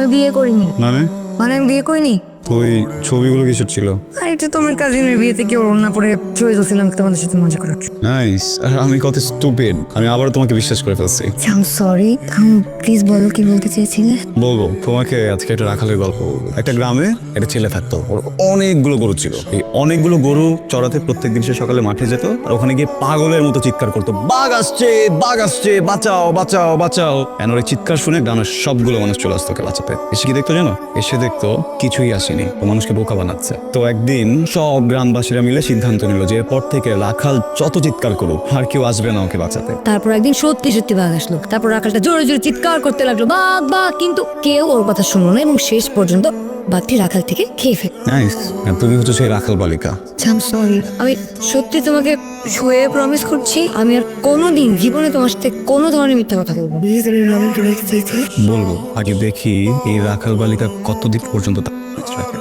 আমি বিয়ে করিনি। মানে মানে আমি বিয়ে করিনি। ওই ছবিগুলো কিসের ছিল? আর এটা তোমার কাজিনের বিয়েতে কেউ না পরে চলে যাচ্ছিলাম তোমাদের সাথে মজা করার। নাইস। আর আমি কত স্টুপিড, আমি আবার তোমাকে বিশ্বাস করে ফেলছি। I am sorry. প্লিজ বলো কি বলতে চেয়েছিলে। বলবো তোমাকে আজকে একটা রাখালের গল্প বলবো। একটা গ্রামে একটা ছেলে থাকতো, ওর অনেকগুলো গরু ছিল। এই অনেকগুলো গরু চড়াতে প্রত্যেকদিন সে সকালে মাঠে যেত, আর ওখানে গিয়ে পাগলের মতো চিৎকার করতো, বাঘ আসছে, বাঘ আসছে, বাঁচাও বাঁচাও বাঁচাও। এন ওর এই চিৎকার শুনে গ্রামের সবগুলো মানুষ চলে আসতো ওকে বাঁচাতে। এসে কি দেখতো জানো? এসে দেখতো কিছুই আসেনি, ও মানুষকে বোকা বানাচ্ছে। তো একদিন সব গ্রামবাসীরা মিলে সিদ্ধান্ত নিল যে এরপর থেকে রাখাল যত চিৎকার করুক আর কেউ আসবে না ওকে বাঁচাতে। তারপর একদিন সত্যি সত্যি বাঘ আসলো। তারপর রাখালটা জোরে জোরে চিৎকার করতে লাগলো, বাঘ বাঘ, কিন্তু কেউ ওর কথা শুনলো না এবং শেষ পর্যন্ত বাঘটি রাখাল থেকে খেয়ে ফেল। নাইস। আর তুমি হচ্ছে সেই রাখাল বালিকা। I am sorry. আমি সত্যি তোমাকে শুয়ে প্রমিস করছি আমি আর কোনোদিন জীবনে তোমার সাথে কোনো ধরনের মিথ্যা কথা বলবো না। বলবো, আগে দেখি এই রাখাল বালিকা কতদিন পর্যন্ত তা রাখে।